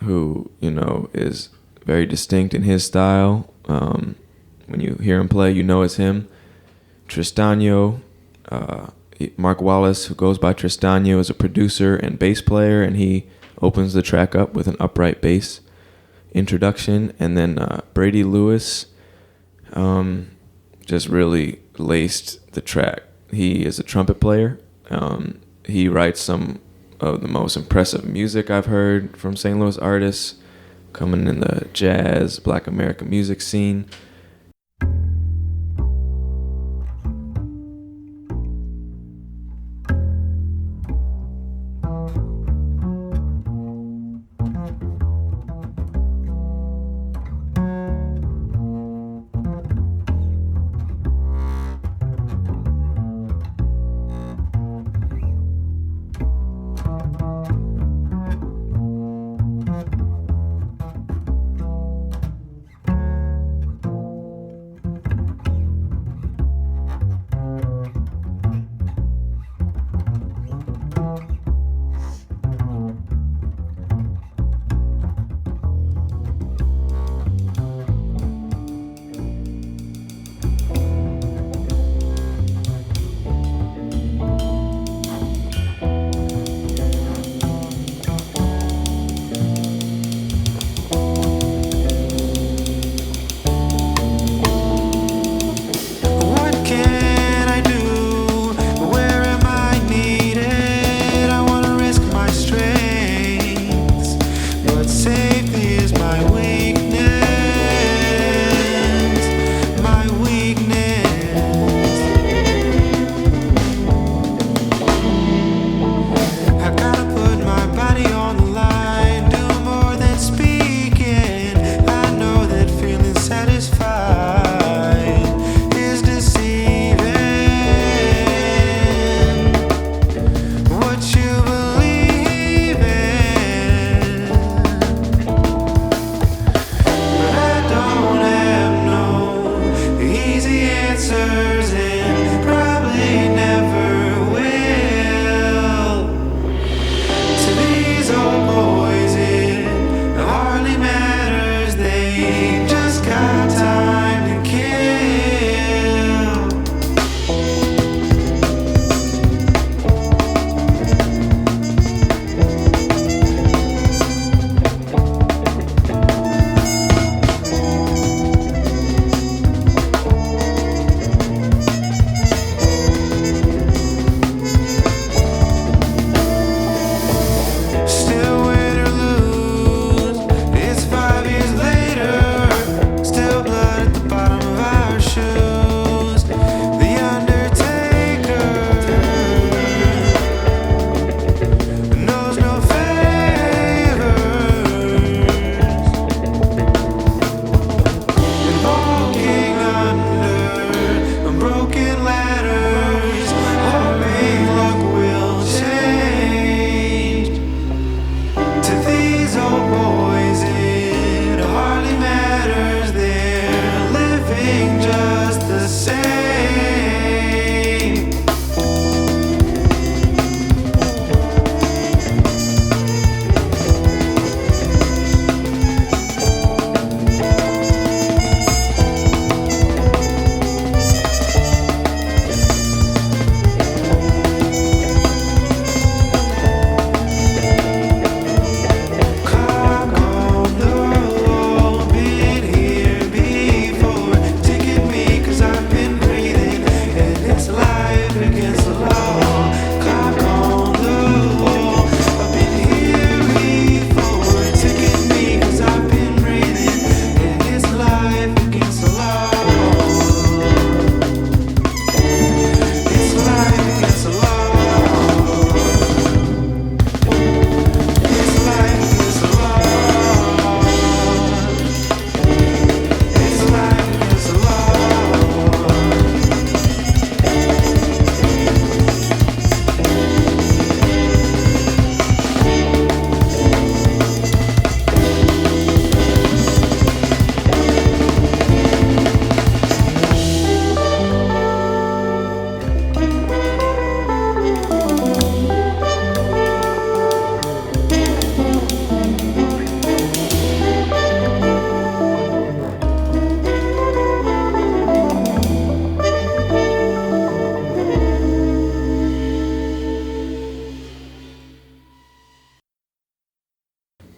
Speaker 3: who, you know, is very distinct in his style. When you hear him play, you know it's him. Tristano, Mark Wallace, who goes by Tristano, is a producer and bass player, and he opens the track up with an upright bass introduction. And then Brady Lewis just really laced the track. He is a trumpet player. He writes some of the most impressive music I've heard from St. Louis artists coming in the jazz, Black American music scene.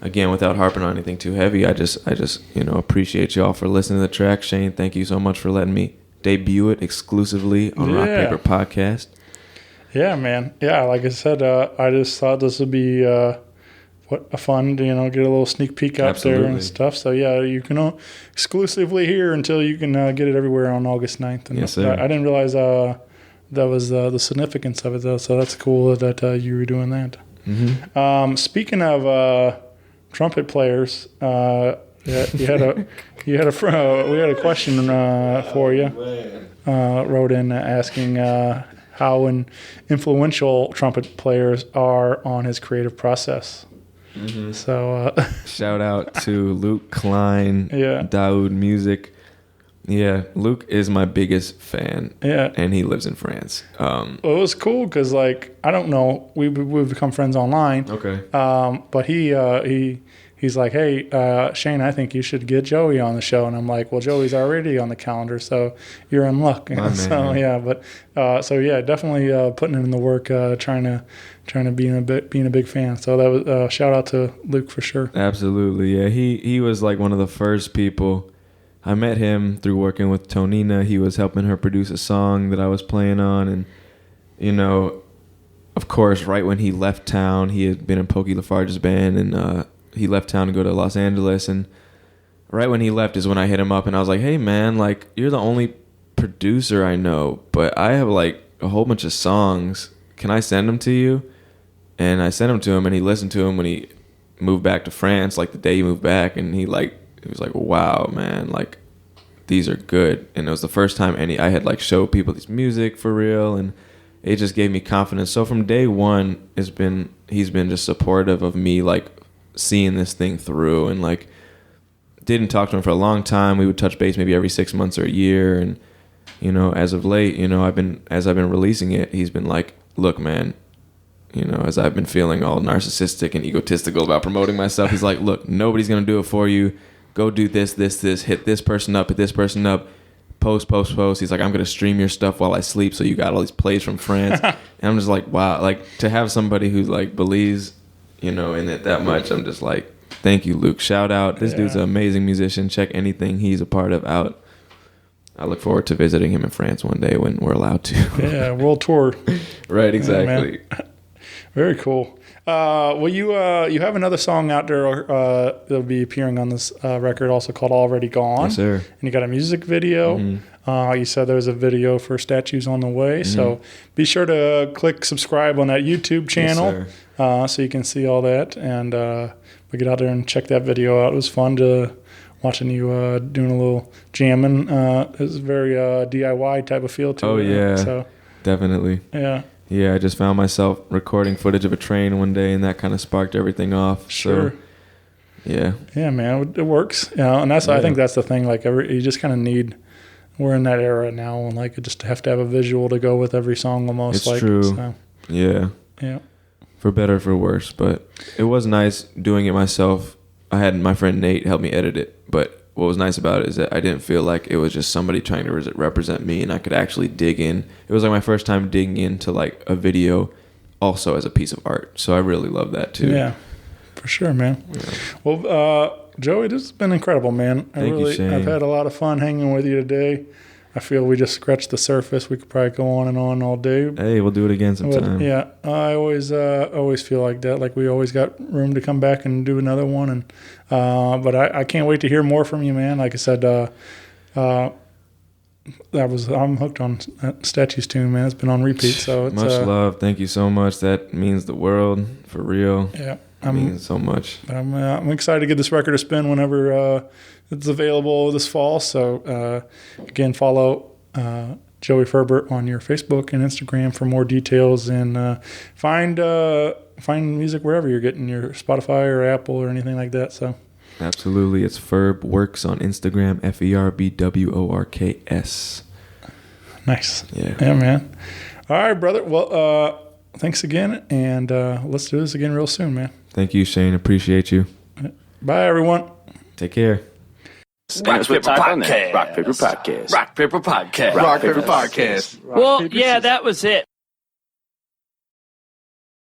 Speaker 3: again, without harping on anything too heavy, I just appreciate y'all for listening to the track. Shane, thank you so much for letting me debut it exclusively on Rock Paper Podcast.
Speaker 1: Yeah, man. Yeah, like I said, I just thought this would be a fun, get a little sneak peek out there and stuff. So, yeah, you can exclusively hear until you can get it everywhere on August 9th. And
Speaker 3: yes, sir.
Speaker 1: I didn't realize that was the significance of it, though. So that's cool that you were doing that. Mm-hmm. Speaking of trumpet players, we had a question for you. Wrote in asking how influential trumpet players are on his creative process. Mm-hmm. So
Speaker 3: shout out to Luke Klein, Daoud Music. Yeah, Luke is my biggest fan. Yeah, and he lives in France.
Speaker 1: Well, it was cool because, like, I don't know, we've become friends online.
Speaker 3: Okay.
Speaker 1: But he's like, hey, Shane, I think you should get Joey on the show. And I'm like, well, Joey's already on the calendar, so you're in luck. So definitely putting in the work, trying to being a big fan. So that was shout out to Luke for sure.
Speaker 3: Absolutely, yeah. He was like one of the first people. I met him through working with Tonina. He was helping her produce a song that I was playing on, and of course, right when he left town, he had been in Pokey Lafarge's band, and he left town to go to Los Angeles, and right when he left is when I hit him up, and I was like, hey man, like, you're the only producer I know, but I have like a whole bunch of songs. Can I send them to you? And I sent them to him, and he listened to him when he moved back to France, like the day he moved back, and he was like, wow, man, like, these are good. And it was the first time I had like showed people this music for real, and it just gave me confidence. So from day one, he's been just supportive of me, like, seeing this thing through, and like, didn't talk to him for a long time. We would touch base maybe every 6 months or a year, and as of late, as I've been releasing it, he's been like, look, man, as I've been feeling all narcissistic and egotistical about promoting myself, he's like, look, nobody's gonna do it for you. Go do this, hit this person up, post. He's like, I'm gonna stream your stuff while I sleep, so you got all these plays from France. And I'm just like, wow, like, to have somebody who like believes in it that much, I'm just like, thank you, Luke. Shout out. This dude's an amazing musician. Check anything he's a part of out. I look forward to visiting him in France one day when we're allowed to.
Speaker 1: Yeah, world tour.
Speaker 3: Right, exactly.
Speaker 1: Yeah, very cool. Well, you have another song out there that'll be appearing on this record, also called Already Gone.
Speaker 3: Yes, sir.
Speaker 1: And you got a music video. Mm-hmm. You said there was a video for Statues on the Way. Mm-hmm. So be sure to click subscribe on that YouTube channel, so you can see all that. And we get out there and check that video out. It was fun watching you doing a little jamming. It was very DIY type of feel to it.
Speaker 3: Oh, yeah.
Speaker 1: So,
Speaker 3: definitely.
Speaker 1: Yeah.
Speaker 3: Yeah, I just found myself recording footage of a train one day, and that kind of sparked everything off.
Speaker 1: Sure.
Speaker 3: So, yeah.
Speaker 1: Yeah, man, it works. And that's I think that's the thing. Like, you just kind of need. We're in that era now, and like, you just have to have a visual to go with every song almost.
Speaker 3: It's true.
Speaker 1: So.
Speaker 3: Yeah.
Speaker 1: Yeah.
Speaker 3: For better or for worse, but it was nice doing it myself. I had my friend Nate help me edit it, but what was nice about it is that I didn't feel like it was just somebody trying to represent me, and I could actually dig in. It was like my first time digging into like a video also as a piece of art. So I really love that too.
Speaker 1: Yeah, for sure, man. Yeah. Well, Joey, this has been incredible, man.
Speaker 3: Thank you, Shane.
Speaker 1: I've had a lot of fun hanging with you today. I feel we just scratched the surface. We could probably go on and on all day.
Speaker 3: Hey, we'll do it again sometime.
Speaker 1: But, yeah, I always feel like that. Like, we always got room to come back and do another one. And but I can't wait to hear more from you, man. Like I said, I'm hooked on Statues tune, man. It's been on repeat. So it's,
Speaker 3: much love. Thank you so much. That means the world, for real.
Speaker 1: Yeah,
Speaker 3: it means so much.
Speaker 1: I'm excited to get this record to spin whenever it's available this fall. So again, follow Joey Ferber on your Facebook and Instagram for more details, and find music wherever you're getting your Spotify or Apple or anything like that. So
Speaker 3: absolutely, it's Ferb Works on Instagram, FERBWORKS.
Speaker 1: Nice.
Speaker 3: Yeah,
Speaker 1: man. All right, brother. Well, thanks again, and let's do this again real soon, man.
Speaker 3: Thank you, Shane. Appreciate you.
Speaker 1: Bye, everyone.
Speaker 3: Take care.
Speaker 7: Rock Paper Podcast. Rock Paper Podcast. Rock Paper Podcast. Rock Paper Podcast.
Speaker 8: Well, yeah, that was it.